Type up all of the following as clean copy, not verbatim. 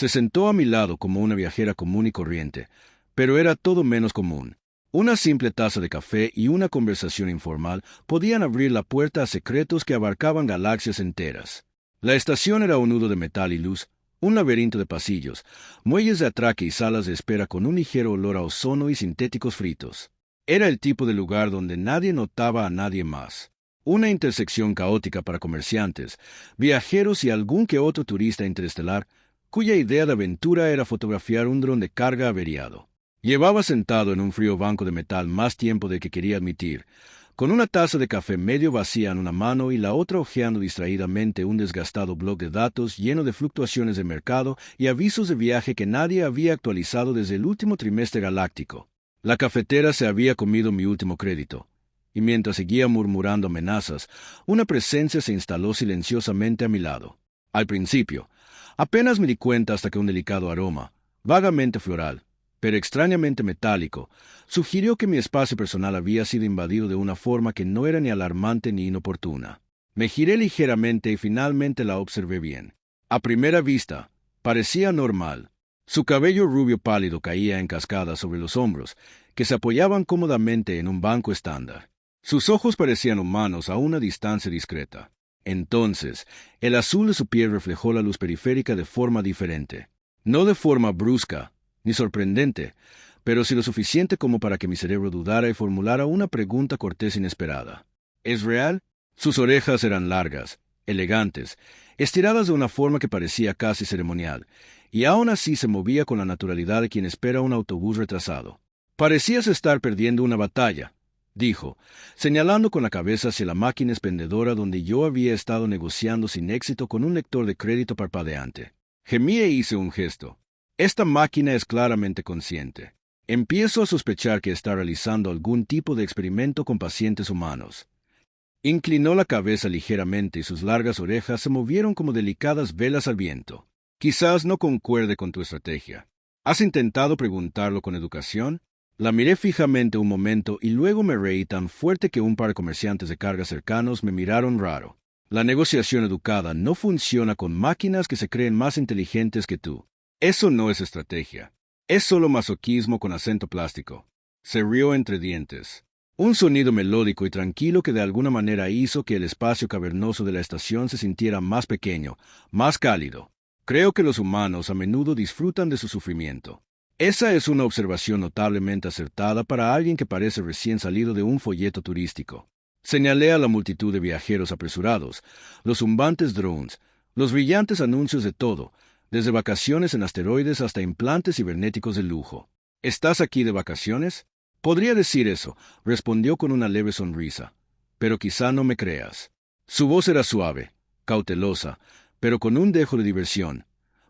Se sentó a mi lado como una viajera común y corriente, pero era todo menos común. Una simple taza de café y una conversación informal podían abrir la puerta a secretos que abarcaban galaxias enteras. La estación era un nudo de metal y luz, un laberinto de pasillos, muelles de atraque y salas de espera con un ligero olor a ozono y sintéticos fritos. Era el tipo de lugar donde nadie notaba a nadie más. Una intersección caótica para comerciantes, viajeros y algún que otro turista interestelar, cuya idea de aventura era fotografiar un dron de carga averiado. Llevaba sentado en un frío banco de metal más tiempo del que quería admitir, con una taza de café medio vacía en una mano y la otra hojeando distraídamente un desgastado blog de datos lleno de fluctuaciones de mercado y avisos de viaje que nadie había actualizado desde el último trimestre galáctico. La cafetera se había comido mi último crédito, y mientras seguía murmurando amenazas, una presencia se instaló silenciosamente a mi lado. Al principio, apenas me di cuenta hasta que un delicado aroma, vagamente floral, pero extrañamente metálico, sugirió que mi espacio personal había sido invadido de una forma que no era ni alarmante ni inoportuna. Me giré ligeramente y finalmente la observé bien. A primera vista, parecía normal. Su cabello rubio pálido caía en cascadas sobre los hombros, que se apoyaban cómodamente en un banco estándar. Sus ojos parecían humanos a una distancia discreta. Entonces, el azul de su piel reflejó la luz periférica de forma diferente. No de forma brusca, ni sorprendente, pero sí lo suficiente como para que mi cerebro dudara y formulara una pregunta cortés inesperada. ¿Es real? Sus orejas eran largas, elegantes, estiradas de una forma que parecía casi ceremonial, y aún así se movía con la naturalidad de quien espera un autobús retrasado. «Parecías estar perdiendo una batalla», dijo, señalando con la cabeza hacia la máquina expendedora donde yo había estado negociando sin éxito con un lector de crédito parpadeante. Gemí e hice un gesto. Esta máquina es claramente consciente. Empiezo a sospechar que está realizando algún tipo de experimento con pacientes humanos. Inclinó la cabeza ligeramente y sus largas orejas se movieron como delicadas velas al viento. Quizás no concuerde con tu estrategia. ¿Has intentado preguntarlo con educación? La miré fijamente un momento y luego me reí tan fuerte que un par de comerciantes de carga cercanos me miraron raro. La negociación educada no funciona con máquinas que se creen más inteligentes que tú. Eso no es estrategia. Es solo masoquismo con acento plástico. Se rió entre dientes. Un sonido melódico y tranquilo que de alguna manera hizo que el espacio cavernoso de la estación se sintiera más pequeño, más cálido. Creo que los humanos a menudo disfrutan de su sufrimiento. Esa es una observación notablemente acertada para alguien que parece recién salido de un folleto turístico. Señalé a la multitud de viajeros apresurados, los zumbantes drones, los brillantes anuncios de todo, desde vacaciones en asteroides hasta implantes cibernéticos de lujo. ¿Estás aquí de vacaciones? Podría decir eso, respondió con una leve sonrisa, pero quizá no me creas. Su voz era suave, cautelosa, pero con un dejo de diversión,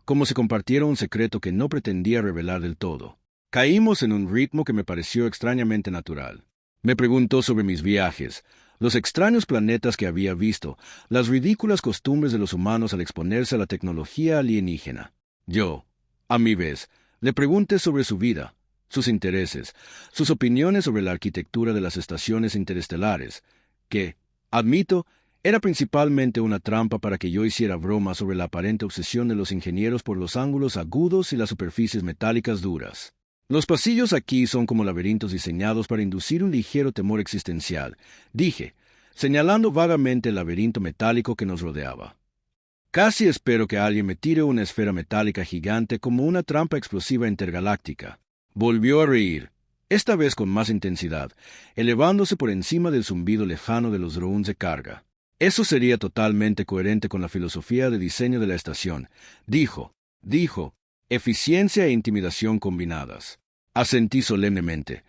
como si compartiera un secreto que no pretendía revelar del todo. Caímos en un ritmo que me pareció extrañamente natural. Me preguntó sobre mis viajes, los extraños planetas que había visto, las ridículas costumbres de los humanos al exponerse a la tecnología alienígena. Yo, a mi vez, le pregunté sobre su vida, sus intereses, sus opiniones sobre la arquitectura de las estaciones interestelares, que, admito, era principalmente una trampa para que yo hiciera broma sobre la aparente obsesión de los ingenieros por los ángulos agudos y las superficies metálicas duras. Los pasillos aquí son como laberintos diseñados para inducir un ligero temor existencial, dije, señalando vagamente el laberinto metálico que nos rodeaba. Casi espero que alguien me tire una esfera metálica gigante como una trampa explosiva intergaláctica. Volvió a reír, esta vez con más intensidad, elevándose por encima del zumbido lejano de los drones de carga. Eso sería totalmente coherente con la filosofía de diseño de la estación, dijo, eficiencia e intimidación combinadas. Asentí solemnemente,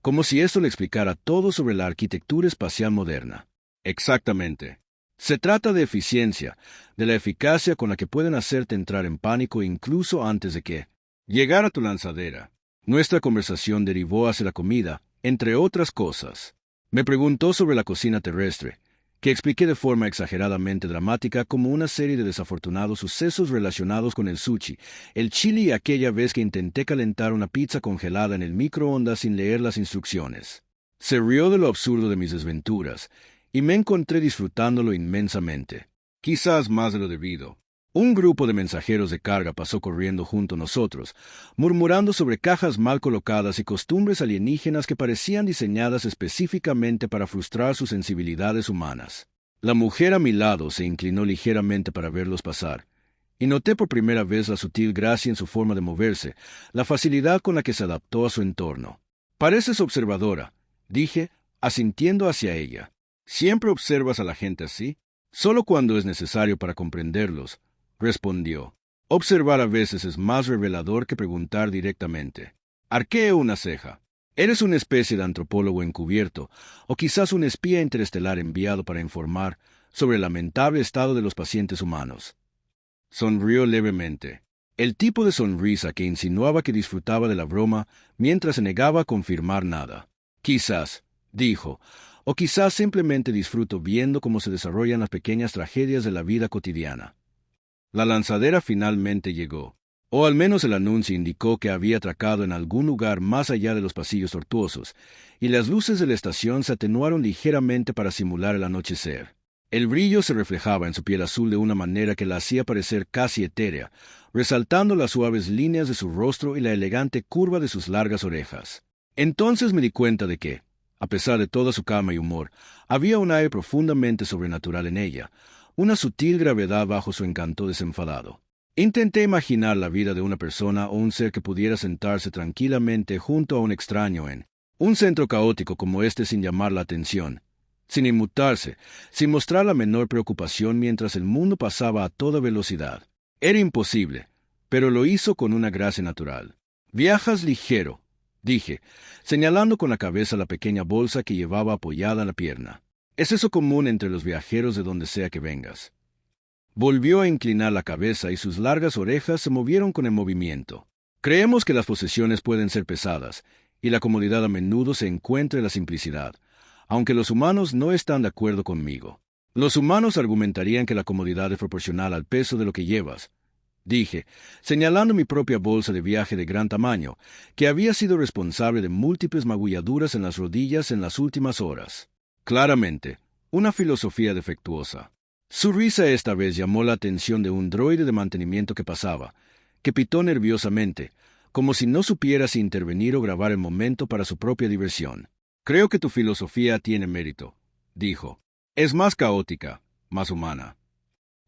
como si esto le explicara todo sobre la arquitectura espacial moderna. Exactamente. Se trata de eficiencia, de la eficacia con la que pueden hacerte entrar en pánico incluso antes de que llegara a tu lanzadera. Nuestra conversación derivó hacia la comida, entre otras cosas. Me preguntó sobre la cocina terrestre, que expliqué de forma exageradamente dramática como una serie de desafortunados sucesos relacionados con el sushi, el chili y aquella vez que intenté calentar una pizza congelada en el microondas sin leer las instrucciones. Se rió de lo absurdo de mis desventuras, y me encontré disfrutándolo inmensamente. Quizás más de lo debido. Un grupo de mensajeros de carga pasó corriendo junto a nosotros, murmurando sobre cajas mal colocadas y costumbres alienígenas que parecían diseñadas específicamente para frustrar sus sensibilidades humanas. La mujer a mi lado se inclinó ligeramente para verlos pasar, y noté por primera vez la sutil gracia en su forma de moverse, la facilidad con la que se adaptó a su entorno. «Pareces observadora», dije, asintiendo hacia ella. «¿Siempre observas a la gente así?» «Solo cuando es necesario para comprenderlos», respondió. «Observar a veces es más revelador que preguntar directamente». Arqueé una ceja. «Eres una especie de antropólogo encubierto, o quizás un espía interestelar enviado para informar sobre el lamentable estado de los pacientes humanos». Sonrió levemente. El tipo de sonrisa que insinuaba que disfrutaba de la broma mientras se negaba a confirmar nada. «Quizás», dijo, «o quizás simplemente disfruto viendo cómo se desarrollan las pequeñas tragedias de la vida cotidiana». La lanzadera finalmente llegó, o al menos el anuncio indicó que había atracado en algún lugar más allá de los pasillos tortuosos, y las luces de la estación se atenuaron ligeramente para simular el anochecer. El brillo se reflejaba en su piel azul de una manera que la hacía parecer casi etérea, resaltando las suaves líneas de su rostro y la elegante curva de sus largas orejas. Entonces me di cuenta de que, a pesar de toda su calma y humor, había un aire profundamente sobrenatural en ella, una sutil gravedad bajo su encanto desenfadado. Intenté imaginar la vida de una persona o un ser que pudiera sentarse tranquilamente junto a un extraño en un centro caótico como este sin llamar la atención, sin inmutarse, sin mostrar la menor preocupación mientras el mundo pasaba a toda velocidad. Era imposible, pero lo hizo con una gracia natural. «Viajas ligero», dije, señalando con la cabeza la pequeña bolsa que llevaba apoyada en la pierna. «¿Es eso común entre los viajeros de donde sea que vengas?» Volvió a inclinar la cabeza y sus largas orejas se movieron con el movimiento. «Creemos que las posesiones pueden ser pesadas, y la comodidad a menudo se encuentra en la simplicidad, aunque los humanos no están de acuerdo conmigo. Los humanos argumentarían que la comodidad es proporcional al peso de lo que llevas», dije, señalando mi propia bolsa de viaje de gran tamaño, que había sido responsable de múltiples magulladuras en las rodillas en las últimas horas. Claramente, una filosofía defectuosa. Su risa esta vez llamó la atención de un droide de mantenimiento que pasaba, que pitó nerviosamente, como si no supiera si intervenir o grabar el momento para su propia diversión. «Creo que tu filosofía tiene mérito», dijo. «Es más caótica, más humana».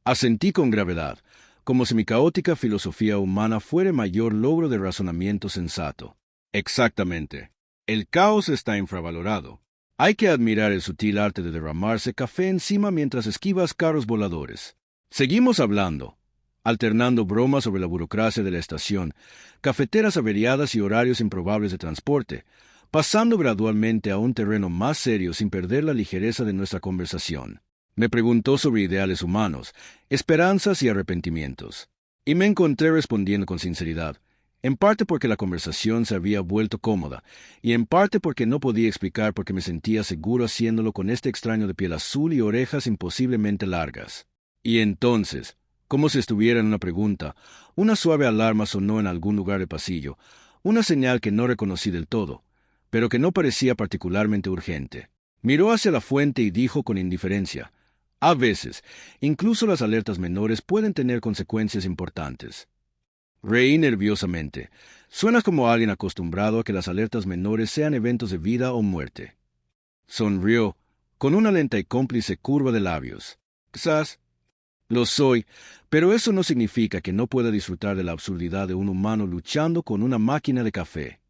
Asentí con gravedad, como si mi caótica filosofía humana fuera el mayor logro de razonamiento sensato. «Exactamente. El caos está infravalorado. Hay que admirar el sutil arte de derramarse café encima mientras esquivas carros voladores». Seguimos hablando, alternando bromas sobre la burocracia de la estación, cafeteras averiadas y horarios improbables de transporte, pasando gradualmente a un terreno más serio sin perder la ligereza de nuestra conversación. Me preguntó sobre ideales humanos, esperanzas y arrepentimientos, y me encontré respondiendo con sinceridad, en parte porque la conversación se había vuelto cómoda, y en parte porque no podía explicar por qué me sentía seguro haciéndolo con este extraño de piel azul y orejas imposiblemente largas. Y entonces, como si estuviera en una pregunta, una suave alarma sonó en algún lugar del pasillo, una señal que no reconocí del todo, pero que no parecía particularmente urgente. Miró hacia la fuente y dijo con indiferencia: «A veces, incluso las alertas menores pueden tener consecuencias importantes». Reí nerviosamente. «Suenas como alguien acostumbrado a que las alertas menores sean eventos de vida o muerte». Sonrió, con una lenta y cómplice curva de labios. «Quizás lo soy, pero eso no significa que no pueda disfrutar de la absurdidad de un humano luchando con una máquina de café».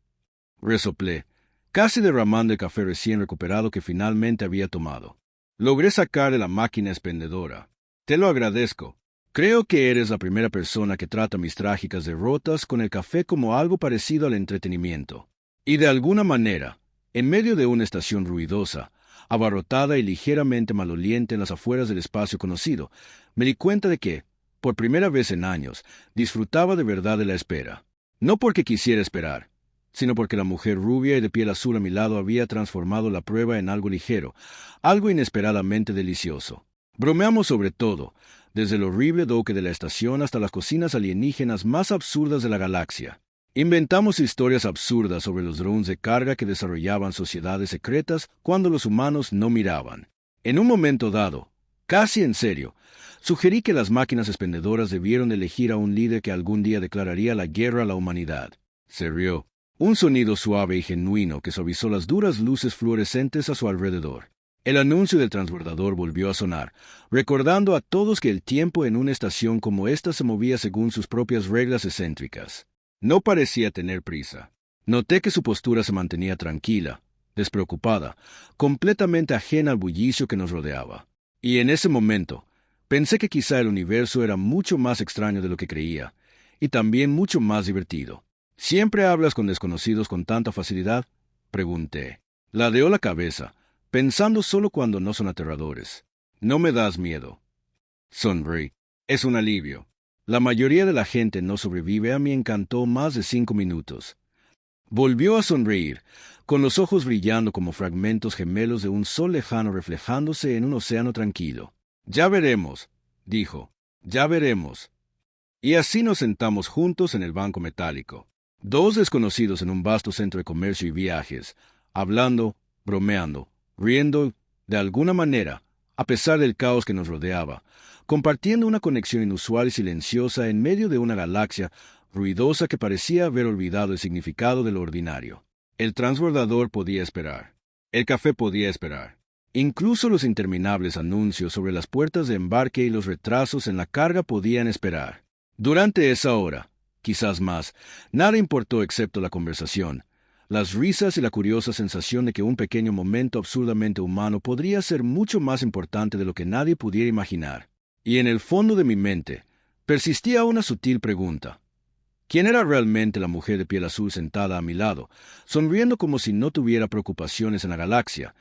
Resoplé, casi derramando el café recién recuperado que finalmente había tomado. Logré sacar de la máquina expendedora. «Te lo agradezco. Creo que eres la primera persona que trata mis trágicas derrotas con el café como algo parecido al entretenimiento». Y de alguna manera, en medio de una estación ruidosa, abarrotada y ligeramente maloliente en las afueras del espacio conocido, me di cuenta de que, por primera vez en años, disfrutaba de verdad de la espera. No porque quisiera esperar, sino porque la mujer rubia y de piel azul a mi lado había transformado la prueba en algo ligero, algo inesperadamente delicioso. Bromeamos sobre todo, desde el horrible doque de la estación hasta las cocinas alienígenas más absurdas de la galaxia. Inventamos historias absurdas sobre los drones de carga que desarrollaban sociedades secretas cuando los humanos no miraban. En un momento dado, casi en serio, Sugerí que las máquinas expendedoras debieron elegir a un líder que algún día declararía la guerra a la humanidad. Se rió. Un sonido suave y genuino que suavizó las duras luces fluorescentes a su alrededor. El anuncio del transbordador volvió a sonar, recordando a todos que el tiempo en una estación como esta se movía según sus propias reglas excéntricas. No parecía tener prisa. Noté que su postura se mantenía tranquila, despreocupada, completamente ajena al bullicio que nos rodeaba. Y en ese momento, pensé que quizá el universo era mucho más extraño de lo que creía, y también mucho más divertido. ¿Siempre hablas con desconocidos con tanta facilidad?, pregunté. Ladeó la cabeza, pensando solo cuando no son aterradores. No me das miedo. Sonreí. Es un alivio. La mayoría de la gente no sobrevive a mi encanto más de 5 minutos. Volvió a sonreír, con los ojos brillando como fragmentos gemelos de un sol lejano reflejándose en un océano tranquilo. Ya veremos, dijo. Ya veremos. Y así nos sentamos juntos en el banco metálico. Dos desconocidos en un vasto centro de comercio y viajes, hablando, bromeando, riendo, de alguna manera, a pesar del caos que nos rodeaba, compartiendo una conexión inusual y silenciosa en medio de una galaxia ruidosa que parecía haber olvidado el significado de lo ordinario. El transbordador podía esperar. El café podía esperar. Incluso los interminables anuncios sobre las puertas de embarque y los retrasos en la carga podían esperar. Durante esa hora, quizás más, nada importó excepto la conversación, las risas y la curiosa sensación de que un pequeño momento absurdamente humano podría ser mucho más importante de lo que nadie pudiera imaginar. Y en el fondo de mi mente, persistía una sutil pregunta. ¿Quién era realmente la mujer de piel azul sentada a mi lado, sonriendo como si no tuviera preocupaciones en la galaxia,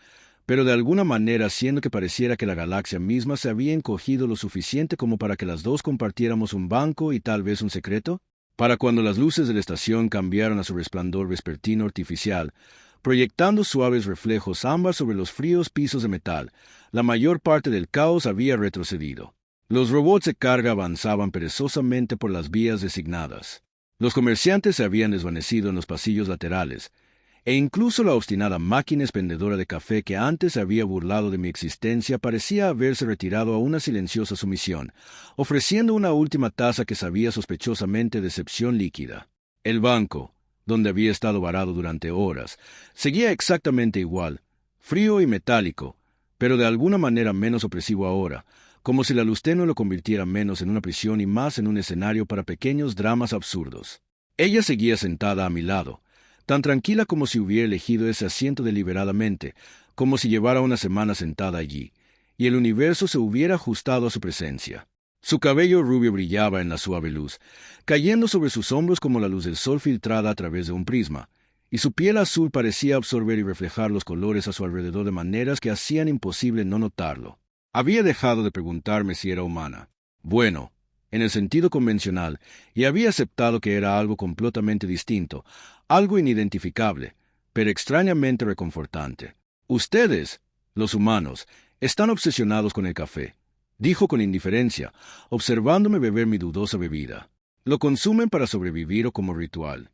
pero de alguna manera haciendo que pareciera que la galaxia misma se había encogido lo suficiente como para que las dos compartiéramos un banco y tal vez un secreto? Para cuando las luces de la estación cambiaron a su resplandor vespertino artificial, proyectando suaves reflejos ambas sobre los fríos pisos de metal, la mayor parte del caos había retrocedido. Los robots de carga avanzaban perezosamente por las vías designadas. Los comerciantes se habían desvanecido en los pasillos laterales, e incluso la obstinada máquina expendedora de café que antes había burlado de mi existencia parecía haberse retirado a una silenciosa sumisión, ofreciendo una última taza que sabía sospechosamente de decepción líquida. El banco, donde había estado varado durante horas, seguía exactamente igual, frío y metálico, pero de alguna manera menos opresivo ahora, como si la luz tenue lo convirtiera menos en una prisión y más en un escenario para pequeños dramas absurdos. Ella seguía sentada a mi lado, tan tranquila como si hubiera elegido ese asiento deliberadamente, como si llevara una semana sentada allí, y el universo se hubiera ajustado a su presencia. Su cabello rubio brillaba en la suave luz, cayendo sobre sus hombros como la luz del sol filtrada a través de un prisma, y su piel azul parecía absorber y reflejar los colores a su alrededor de maneras que hacían imposible no notarlo. Había dejado de preguntarme si era humana. Bueno, en el sentido convencional, y había aceptado que era algo completamente distinto, algo inidentificable, pero extrañamente reconfortante. Ustedes, los humanos, están obsesionados con el café, dijo con indiferencia, observándome beber mi dudosa bebida. Lo consumen para sobrevivir o como ritual.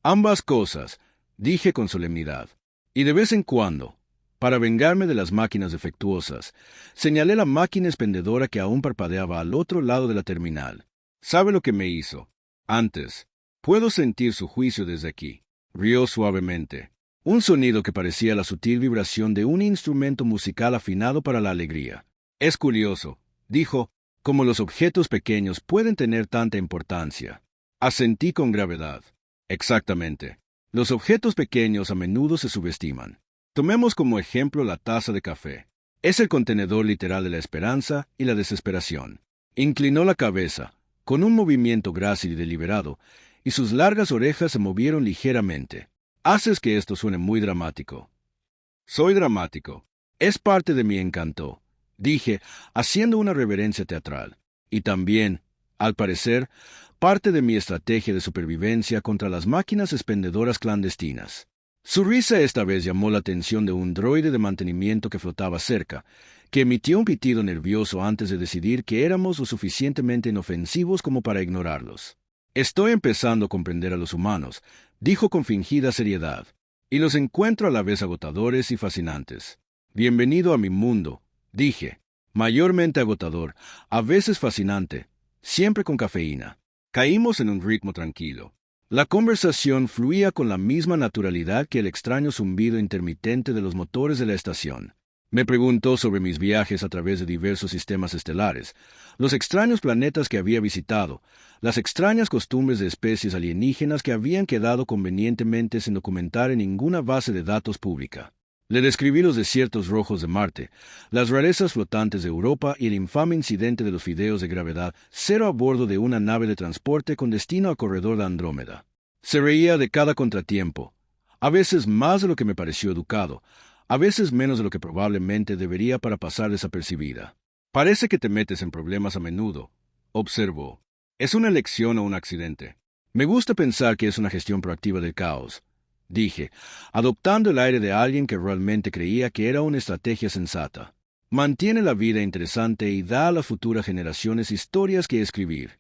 Ambas cosas, dije con solemnidad. Y de vez en cuando, para vengarme de las máquinas defectuosas, señalé la máquina expendedora que aún parpadeaba al otro lado de la terminal. ¿Sabe lo que me hizo? Antes, puedo sentir su juicio desde aquí. Rió suavemente. Un sonido que parecía la sutil vibración de un instrumento musical afinado para la alegría. Es curioso, dijo, cómo los objetos pequeños pueden tener tanta importancia. Asentí con gravedad. Exactamente. Los objetos pequeños a menudo se subestiman. Tomemos como ejemplo la taza de café. Es el contenedor literal de la esperanza y la desesperación. Inclinó la cabeza, con un movimiento grácil y deliberado, y sus largas orejas se movieron ligeramente. Haces que esto suene muy dramático. Soy dramático. Es parte de mi encanto, dije, haciendo una reverencia teatral. Y también, al parecer, parte de mi estrategia de supervivencia contra las máquinas expendedoras clandestinas. Su risa esta vez llamó la atención de un droide de mantenimiento que flotaba cerca, que emitió un pitido nervioso antes de decidir que éramos lo suficientemente inofensivos como para ignorarlos. Estoy empezando a comprender a los humanos, dijo con fingida seriedad, y los encuentro a la vez agotadores y fascinantes. Bienvenido a mi mundo, dije, Mayormente agotador, a veces fascinante, siempre con cafeína. Caímos en un ritmo tranquilo. La conversación fluía con la misma naturalidad que el extraño zumbido intermitente de los motores de la estación. Me preguntó sobre mis viajes a través de diversos sistemas estelares, los extraños planetas que había visitado, las extrañas costumbres de especies alienígenas que habían quedado convenientemente sin documentar en ninguna base de datos pública. Le describí los desiertos rojos de Marte, las rarezas flotantes de Europa y el infame incidente de los fideos de gravedad cero a bordo de una nave de transporte con destino al corredor de Andrómeda. Se reía de cada contratiempo, a veces más de lo que me pareció educado, a veces menos de lo que probablemente debería para pasar desapercibida. Parece que te metes en problemas a menudo, observó. ¿Es una elección o un accidente? Me gusta pensar que es una gestión proactiva del caos, dije, adoptando el aire de alguien que realmente creía que era una estrategia sensata. Mantiene la vida interesante y da a las futuras generaciones historias que escribir.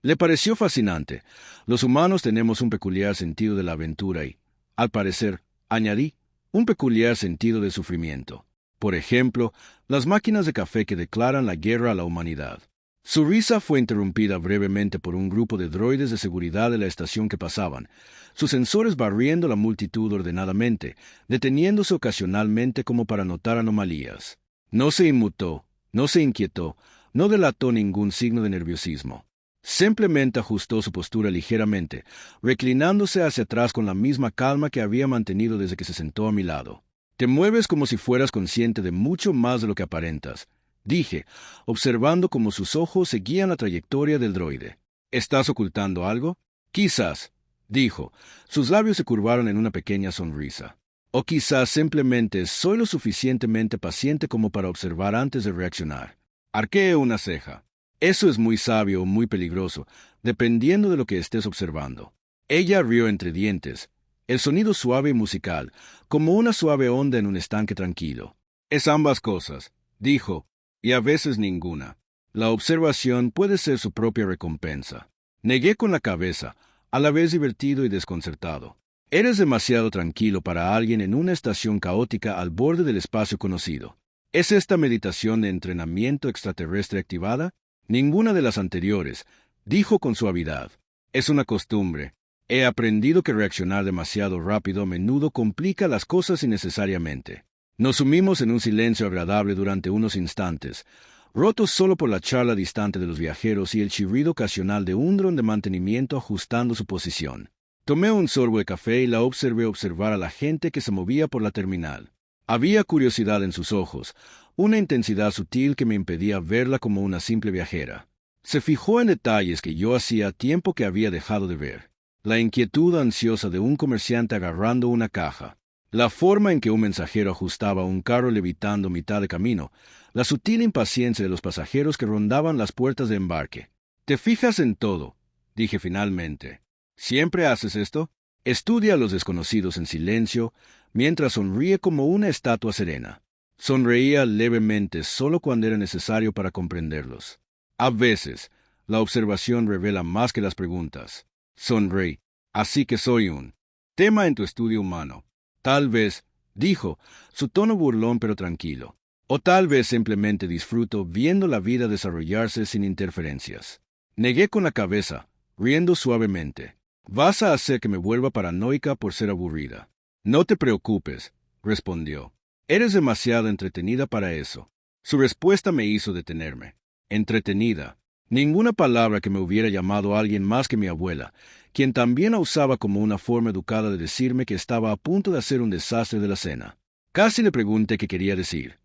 Le pareció fascinante. Los humanos tenemos un peculiar sentido de la aventura y, al parecer, añadí, un peculiar sentido del sufrimiento. Por ejemplo, las máquinas de café que declaran la guerra a la humanidad. Su risa fue interrumpida brevemente por un grupo de droides de seguridad de la estación que pasaban, sus sensores barriendo la multitud ordenadamente, deteniéndose ocasionalmente como para notar anomalías. No se inmutó, no se inquietó, no delató ningún signo de nerviosismo. Simplemente ajustó su postura ligeramente, reclinándose hacia atrás con la misma calma que había mantenido desde que se sentó a mi lado. Te mueves como si fueras consciente de mucho más de lo que aparentas, dije, observando cómo sus ojos seguían la trayectoria del droide. ¿Estás ocultando algo? Quizás, dijo. Sus labios se curvaron en una pequeña sonrisa. O quizás simplemente soy lo suficientemente paciente como para observar antes de reaccionar. Arqueé una ceja. Eso es muy sabio o muy peligroso, dependiendo de lo que estés observando. Ella rió entre dientes, el sonido suave y musical, como una suave onda en un estanque tranquilo. Es ambas cosas, dijo, y a veces ninguna. La observación puede ser su propia recompensa. Negué con la cabeza, a la vez divertido y desconcertado. Eres demasiado tranquilo para alguien en una estación caótica al borde del espacio conocido. ¿Es esta meditación de entrenamiento extraterrestre activada? Ninguna de las anteriores, dijo con suavidad. Es una costumbre. He aprendido que reaccionar demasiado rápido a menudo complica las cosas innecesariamente. Nos sumimos en un silencio agradable durante unos instantes, rotos solo por la charla distante de los viajeros y el chirrido ocasional de un dron de mantenimiento ajustando su posición. Tomé un sorbo de café y la observé observar a la gente que se movía por la terminal. Había curiosidad en sus ojos, una intensidad sutil que me impedía verla como una simple viajera. Se fijó en detalles que yo hacía tiempo que había dejado de ver. La inquietud ansiosa de un comerciante agarrando una caja, la forma en que un mensajero ajustaba un carro levitando mitad de camino, la sutil impaciencia de los pasajeros que rondaban las puertas de embarque. «Te fijas en todo», dije finalmente. «¿Siempre haces esto?» Estudia a los desconocidos en silencio, mientras sonríe como una estatua serena. Sonreía levemente solo cuando era necesario para comprenderlos. A veces, la observación revela más que las preguntas. Sonreí. Así que soy un tema en tu estudio humano. Tal vez, dijo, su tono burlón pero tranquilo. O tal vez simplemente disfruto viendo la vida desarrollarse sin interferencias. Negué con la cabeza, riendo suavemente. Vas a hacer que me vuelva paranoica por ser aburrida. No te preocupes, respondió. Eres demasiado entretenida para eso. Su respuesta me hizo detenerme. Entretenida. Ninguna palabra que me hubiera llamado a alguien más que mi abuela, quien también la usaba como una forma educada de decirme que estaba a punto de hacer un desastre de la cena. Casi le pregunté qué quería decir.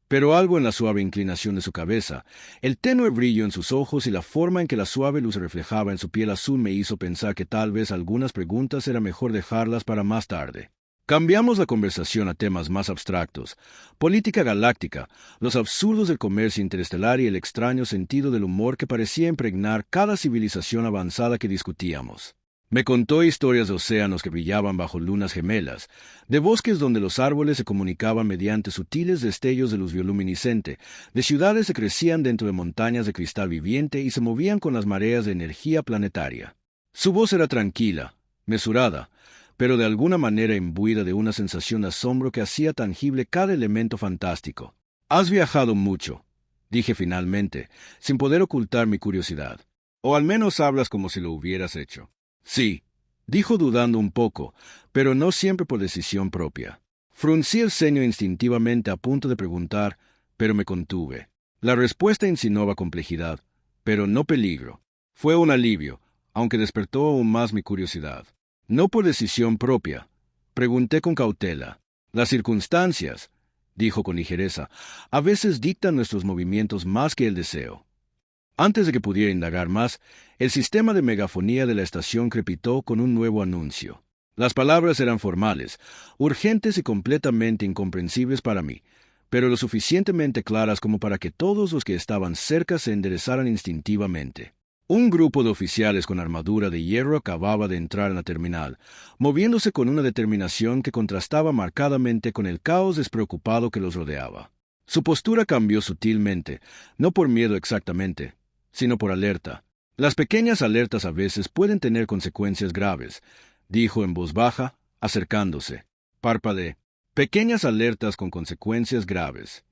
Pero algo en la suave inclinación de su cabeza, el tenue brillo en sus ojos y la forma en que la suave luz reflejaba en su piel azul me hizo pensar que tal vez algunas preguntas era mejor dejarlas para más tarde. Cambiamos la conversación a temas más abstractos, política galáctica, los absurdos del comercio interestelar y el extraño sentido del humor que parecía impregnar cada civilización avanzada que discutíamos. Me contó historias de océanos que brillaban bajo lunas gemelas, de bosques donde los árboles se comunicaban mediante sutiles destellos de luz bioluminiscente, de ciudades que crecían dentro de montañas de cristal viviente y se movían con las mareas de energía planetaria. Su voz era tranquila, mesurada, pero de alguna manera imbuida de una sensación de asombro que hacía tangible cada elemento fantástico. «Has viajado mucho», dije finalmente, sin poder ocultar mi curiosidad. O al menos hablas como si lo hubieras hecho. Sí, dijo dudando un poco, pero no siempre por decisión propia. Fruncí el ceño instintivamente a punto de preguntar, pero me contuve. La respuesta insinuaba complejidad, pero no peligro. Fue un alivio, aunque despertó aún más mi curiosidad. No por decisión propia. Pregunté con cautela. Las circunstancias, dijo con ligereza, a veces dictan nuestros movimientos más que el deseo. Antes de que pudiera indagar más, el sistema de megafonía de la estación crepitó con un nuevo anuncio. Las palabras eran formales, urgentes y completamente incomprensibles para mí, pero lo suficientemente claras como para que todos los que estaban cerca se enderezaran instintivamente. Un grupo de oficiales con armadura de hierro acababa de entrar en la terminal, moviéndose con una determinación que contrastaba marcadamente con el caos despreocupado que los rodeaba. Su postura cambió sutilmente, no por miedo exactamente, sino por alerta. Las pequeñas alertas a veces pueden tener consecuencias graves, dijo en voz baja, acercándose. Parpadeé. Pequeñas alertas con consecuencias graves.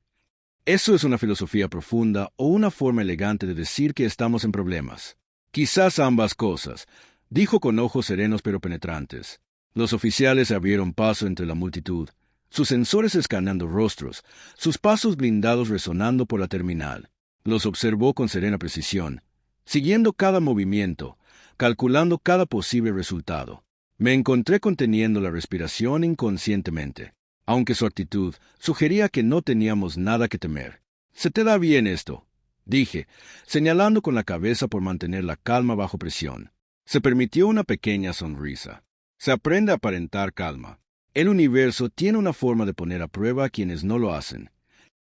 ¿Eso es una filosofía profunda o una forma elegante de decir que estamos en problemas? Quizás ambas cosas, dijo con ojos serenos pero penetrantes. Los oficiales abrieron paso entre la multitud, sus sensores escaneando rostros, sus pasos blindados resonando por la terminal. Los observó con serena precisión, siguiendo cada movimiento, calculando cada posible resultado. Me encontré conteniendo la respiración inconscientemente, aunque su actitud sugería que no teníamos nada que temer. «Se te da bien esto», dije, señalando con la cabeza por mantener la calma bajo presión. Se permitió una pequeña sonrisa. Se aprende a aparentar calma. El universo tiene una forma de poner a prueba a quienes no lo hacen.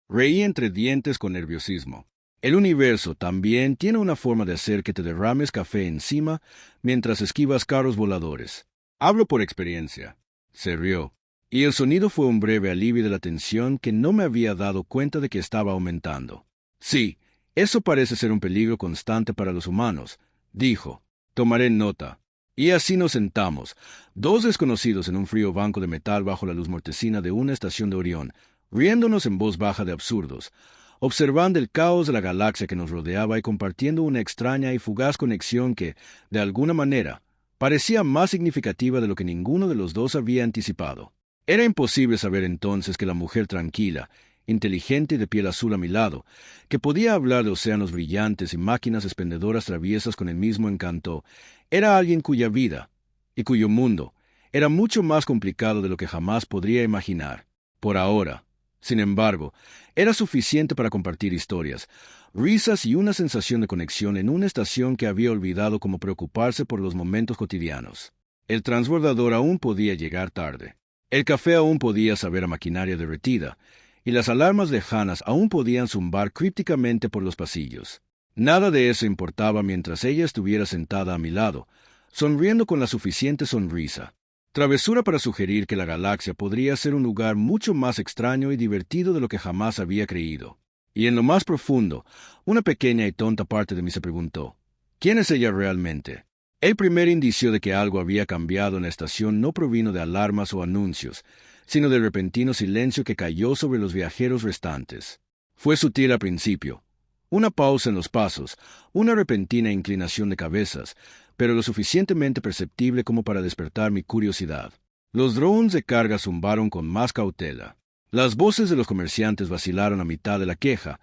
Reí entre dientes con nerviosismo. El universo también tiene una forma de hacer que te derrames café encima mientras esquivas carros voladores. Hablo por experiencia. Se rió. Y el sonido fue un breve alivio de la tensión que no me había dado cuenta de que estaba aumentando. Sí, eso parece ser un peligro constante para los humanos, dijo. Tomaré nota. Y así nos sentamos, dos desconocidos en un frío banco de metal bajo la luz mortecina de una estación de Orión, riéndonos en voz baja de absurdos, observando el caos de la galaxia que nos rodeaba y compartiendo una extraña y fugaz conexión que, de alguna manera, parecía más significativa de lo que ninguno de los dos había anticipado. Era imposible saber entonces que la mujer tranquila, inteligente y de piel azul a mi lado, que podía hablar de océanos brillantes y máquinas expendedoras traviesas con el mismo encanto, era alguien cuya vida, y cuyo mundo, era mucho más complicado de lo que jamás podría imaginar. Por ahora, sin embargo, era suficiente para compartir historias, risas y una sensación de conexión en una estación que había olvidado cómo preocuparse por los momentos cotidianos. El transbordador aún podía llegar tarde. El café aún podía saber a maquinaria derretida, y las alarmas lejanas aún podían zumbar crípticamente por los pasillos. Nada de eso importaba mientras ella estuviera sentada a mi lado, sonriendo con la suficiente sonrisa. Travesura para sugerir que la galaxia podría ser un lugar mucho más extraño y divertido de lo que jamás había creído. Y en lo más profundo, una pequeña y tonta parte de mí se preguntó, ¿quién es ella realmente? El primer indicio de que algo había cambiado en la estación no provino de alarmas o anuncios, sino del repentino silencio que cayó sobre los viajeros restantes. Fue sutil al principio, una pausa en los pasos, una repentina inclinación de cabezas, pero lo suficientemente perceptible como para despertar mi curiosidad. Los drones de carga zumbaron con más cautela. Las voces de los comerciantes vacilaron a mitad de la queja,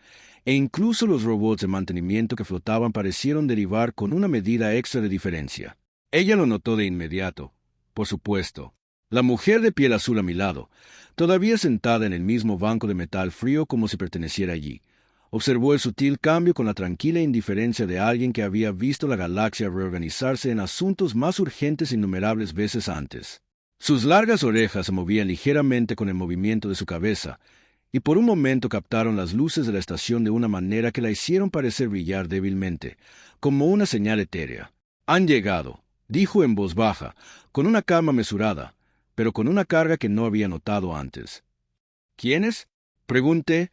e incluso los robots de mantenimiento que flotaban parecieron derivar con una medida extra de diferencia. Ella lo notó de inmediato, por supuesto. La mujer de piel azul a mi lado, todavía sentada en el mismo banco de metal frío como si perteneciera allí, observó el sutil cambio con la tranquila indiferencia de alguien que había visto la galaxia reorganizarse en asuntos más urgentes innumerables veces antes. Sus largas orejas se movían ligeramente con el movimiento de su cabeza, y por un momento captaron las luces de la estación de una manera que la hicieron parecer brillar débilmente, como una señal etérea. «Han llegado», dijo en voz baja, con una calma mesurada, pero con una carga que no había notado antes. «¿Quiénes?», pregunté,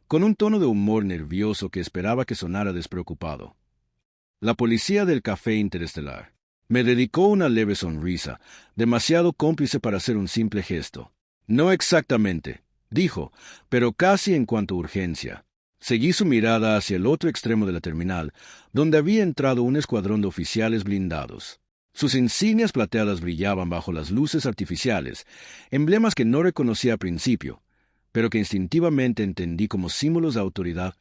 con un tono de humor nervioso que esperaba que sonara despreocupado. «La policía del café interestelar». Me dedicó una leve sonrisa, demasiado cómplice para hacer un simple gesto. «No exactamente», dijo, pero casi en cuanto a urgencia. Seguí su mirada hacia el otro extremo de la terminal, donde había entrado un escuadrón de oficiales blindados. Sus insignias plateadas brillaban bajo las luces artificiales, emblemas que no reconocí al principio, pero que instintivamente entendí como símbolos de autoridad,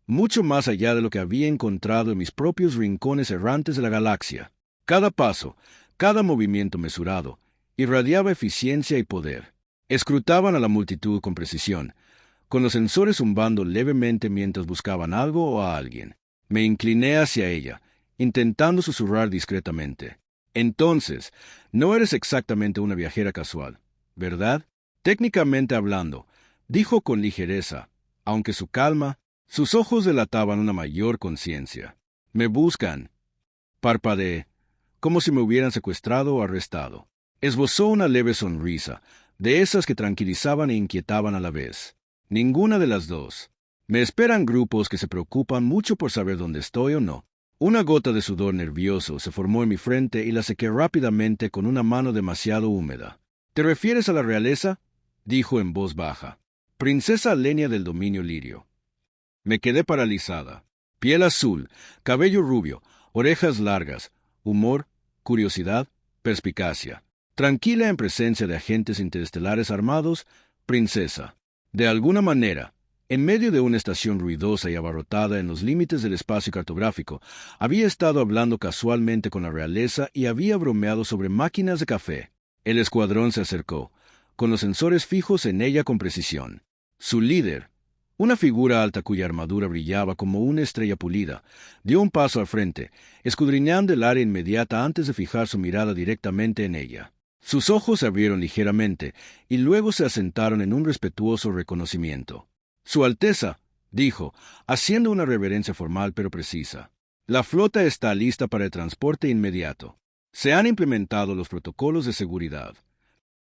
mucho más allá de lo que había encontrado en mis propios rincones errantes de la galaxia. Cada paso, cada movimiento mesurado, irradiaba eficiencia y poder. Escrutaban a la multitud con precisión, con los sensores zumbando levemente mientras buscaban algo o a alguien. Me incliné hacia ella, intentando susurrar discretamente. Entonces, no eres exactamente una viajera casual, ¿verdad? Técnicamente hablando, dijo con ligereza, aunque su calma, sus ojos delataban una mayor conciencia. Me buscan. Parpadeé, como si me hubieran secuestrado o arrestado. Esbozó una leve sonrisa, de esas que tranquilizaban e inquietaban a la vez. Ninguna de las dos. Me esperan grupos que se preocupan mucho por saber dónde estoy o no. Una gota de sudor nervioso se formó en mi frente y la sequé rápidamente con una mano demasiado húmeda. ¿Te refieres a la realeza?, dijo en voz baja. Princesa Lenia del dominio lirio. Me quedé paralizada. Piel azul, cabello rubio, orejas largas, humor, curiosidad, perspicacia. Tranquila en presencia de agentes interestelares armados, princesa. De alguna manera, en medio de una estación ruidosa y abarrotada en los límites del espacio cartográfico, había estado hablando casualmente con la realeza y había bromeado sobre máquinas de café. El escuadrón se acercó, con los sensores fijos en ella con precisión. Su líder, una figura alta cuya armadura brillaba como una estrella pulida, dio un paso al frente, escudriñando el área inmediata antes de fijar su mirada directamente en ella. Sus ojos se abrieron ligeramente y luego se asentaron en un respetuoso reconocimiento. Su Alteza, dijo, haciendo una reverencia formal pero precisa. La flota está lista para el transporte inmediato. Se han implementado los protocolos de seguridad.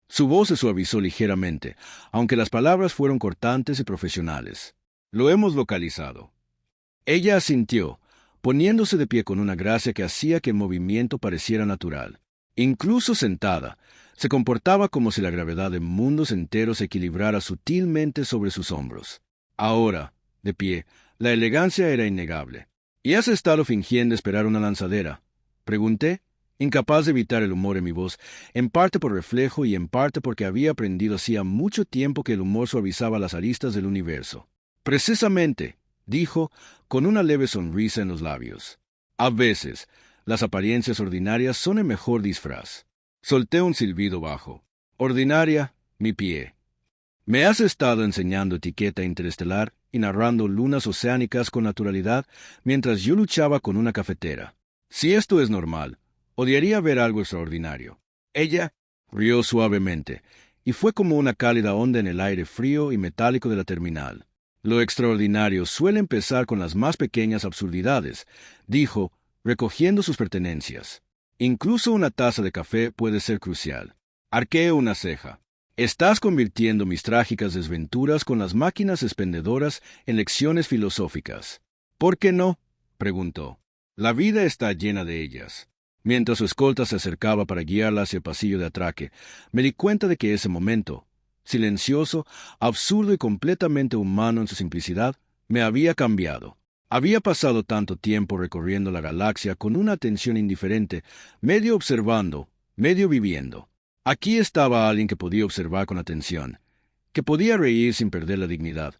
Su voz se suavizó ligeramente, aunque las palabras fueron cortantes y profesionales. Lo hemos localizado. Ella asintió, poniéndose de pie con una gracia que hacía que el movimiento pareciera natural. Incluso sentada, se comportaba como si la gravedad de mundos enteros se equilibrara sutilmente sobre sus hombros. Ahora, de pie, la elegancia era innegable. ¿Y has estado fingiendo esperar una lanzadera?, pregunté, incapaz de evitar el humor en mi voz, en parte por reflejo y en parte porque había aprendido hacía mucho tiempo que el humor suavizaba las aristas del universo. Precisamente, dijo, con una leve sonrisa en los labios. A veces, las apariencias ordinarias son el mejor disfraz. Solté un silbido bajo. Ordinaria, mi pie. Me has estado enseñando etiqueta interestelar y narrando lunas oceánicas con naturalidad mientras yo luchaba con una cafetera. Si esto es normal, odiaría ver algo extraordinario. Ella rió suavemente, y fue como una cálida onda en el aire frío y metálico de la terminal. Lo extraordinario suele empezar con las más pequeñas absurdidades, dijo, recogiendo sus pertenencias. Incluso una taza de café puede ser crucial. Arqueé una ceja. Estás convirtiendo mis trágicas desventuras con las máquinas expendedoras en lecciones filosóficas. ¿Por qué no?, preguntó. La vida está llena de ellas. Mientras su escolta se acercaba para guiarla hacia el pasillo de atraque, me di cuenta de que ese momento, silencioso, absurdo y completamente humano en su simplicidad, me había cambiado. Había pasado tanto tiempo recorriendo la galaxia con una atención indiferente, medio observando, medio viviendo. Aquí estaba alguien que podía observar con atención, que podía reír sin perder la dignidad,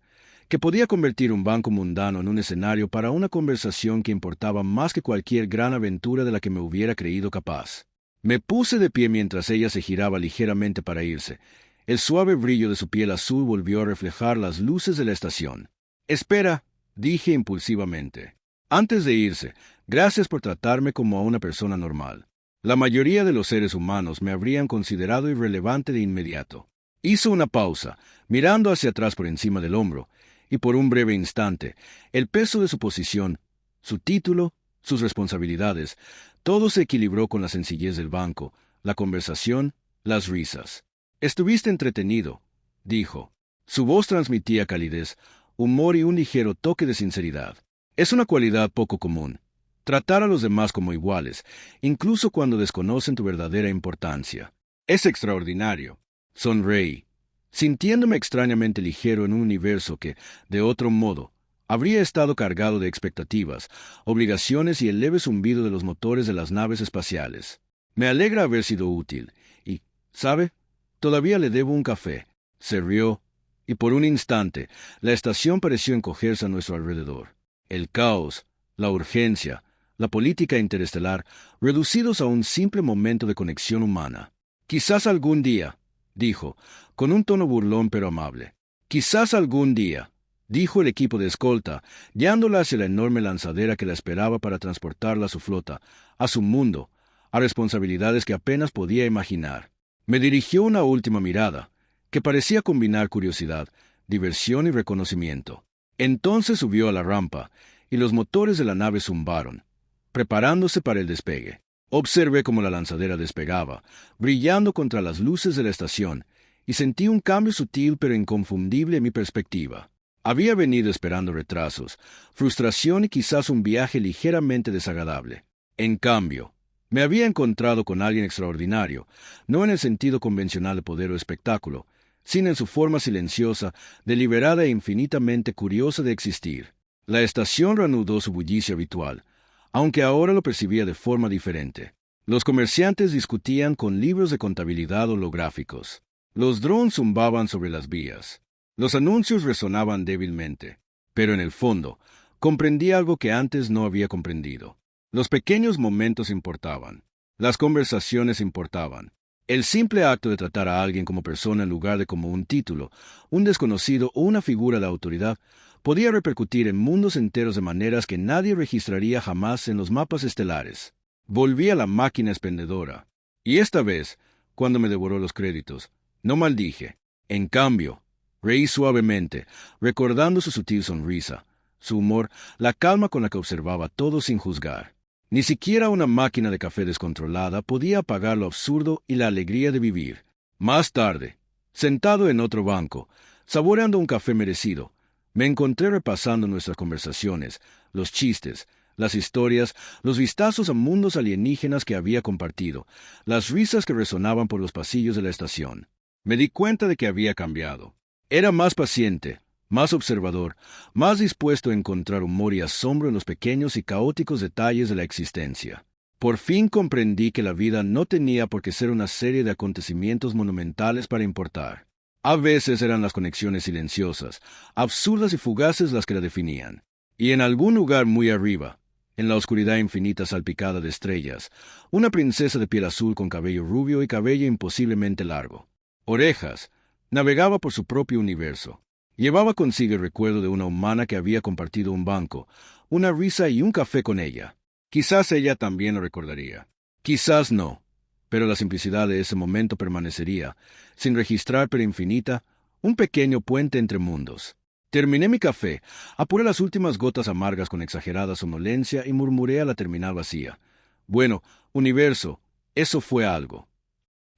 que podía convertir un banco mundano en un escenario para una conversación que importaba más que cualquier gran aventura de la que me hubiera creído capaz. Me puse de pie mientras ella se giraba ligeramente para irse. El suave brillo de su piel azul volvió a reflejar las luces de la estación. «Espera», dije impulsivamente. Antes de irse, gracias por tratarme como a una persona normal. La mayoría de los seres humanos me habrían considerado irrelevante de inmediato. Hizo una pausa, mirando hacia atrás por encima del hombro, y por un breve instante, el peso de su posición, su título, sus responsabilidades, todo se equilibró con la sencillez del banco, la conversación, las risas. «Estuviste entretenido», dijo. Su voz transmitía calidez, humor y un ligero toque de sinceridad. Es una cualidad poco común. Tratar a los demás como iguales, incluso cuando desconocen tu verdadera importancia. Es extraordinario. Sonreí, sintiéndome extrañamente ligero en un universo que, de otro modo, Habría estado cargado de expectativas, obligaciones y el leve zumbido de los motores de las naves espaciales. Me alegra haber sido útil, y, ¿sabe? Todavía le debo un café. Se rió, y por un instante, la estación pareció encogerse a nuestro alrededor. El caos, la urgencia, la política interestelar, reducidos a un simple momento de conexión humana. Quizás algún día, dijo, con un tono burlón pero amable. Quizás algún día, dijo el equipo de escolta, guiándola hacia la enorme lanzadera que la esperaba para transportarla a su flota, a su mundo, a responsabilidades que apenas podía imaginar. Me dirigió una última mirada, que parecía combinar curiosidad, diversión y reconocimiento. Entonces subió a la rampa, y los motores de la nave zumbaron, preparándose para el despegue. Observé cómo la lanzadera despegaba, brillando contra las luces de la estación, y sentí un cambio sutil pero inconfundible en mi perspectiva. Había venido esperando retrasos, frustración y quizás un viaje ligeramente desagradable. En cambio, me había encontrado con alguien extraordinario, no en el sentido convencional de poder o espectáculo, sino en su forma silenciosa, deliberada e infinitamente curiosa de existir. La estación reanudó su bullicio habitual, aunque ahora lo percibía de forma diferente. Los comerciantes discutían con libros de contabilidad holográficos. Los drones zumbaban sobre las vías. Los anuncios resonaban débilmente, pero en el fondo, comprendí algo que antes no había comprendido. Los pequeños momentos importaban. Las conversaciones importaban. El simple acto de tratar a alguien como persona en lugar de como un título, un desconocido o una figura de autoridad, podía repercutir en mundos enteros de maneras que nadie registraría jamás en los mapas estelares. Volví a la máquina expendedora. Y esta vez, cuando me devoró los créditos, no maldije. En cambio, reí suavemente, recordando su sutil sonrisa, su humor, la calma con la que observaba todo sin juzgar. Ni siquiera una máquina de café descontrolada podía apagar lo absurdo y la alegría de vivir. Más tarde, sentado en otro banco, saboreando un café merecido, me encontré repasando nuestras conversaciones, los chistes, las historias, los vistazos a mundos alienígenas que había compartido, las risas que resonaban por los pasillos de la estación. Me di cuenta de que había cambiado. Era más paciente, más observador, más dispuesto a encontrar humor y asombro en los pequeños y caóticos detalles de la existencia. Por fin comprendí que la vida no tenía por qué ser una serie de acontecimientos monumentales para importar. A veces eran las conexiones silenciosas, absurdas y fugaces las que la definían. Y en algún lugar muy arriba, en la oscuridad infinita salpicada de estrellas, una princesa de piel azul con cabello rubio y cabello imposiblemente largo. Orejas, navegaba por su propio universo. Llevaba consigo el recuerdo de una humana que había compartido un banco, una risa y un café con ella. Quizás ella también lo recordaría. Quizás no, pero la simplicidad de ese momento permanecería, sin registrar pero infinita, un pequeño puente entre mundos. Terminé mi café, apuré las últimas gotas amargas con exagerada somnolencia y murmuré a la terminal vacía. Bueno, universo, eso fue algo.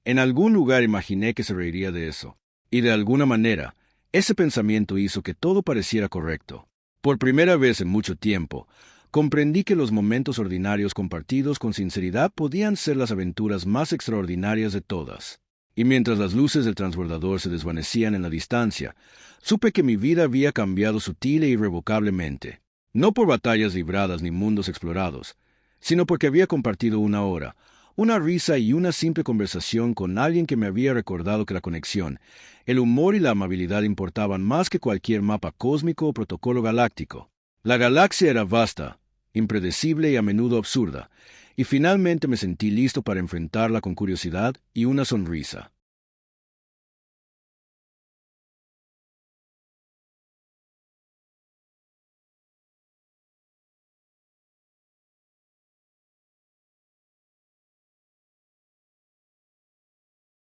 En algún lugar imaginé que se reiría de eso, y de alguna manera, ese pensamiento hizo que todo pareciera correcto. Por primera vez en mucho tiempo, comprendí que los momentos ordinarios compartidos con sinceridad podían ser las aventuras más extraordinarias de todas. Y mientras las luces del transbordador se desvanecían en la distancia, supe que mi vida había cambiado sutil e irrevocablemente. No por batallas libradas ni mundos explorados, sino porque había compartido una hora, una risa y una simple conversación con alguien que me había recordado que la conexión, el humor y la amabilidad importaban más que cualquier mapa cósmico o protocolo galáctico. La galaxia era vasta, impredecible y a menudo absurda, y finalmente me sentí listo para enfrentarla con curiosidad y una sonrisa.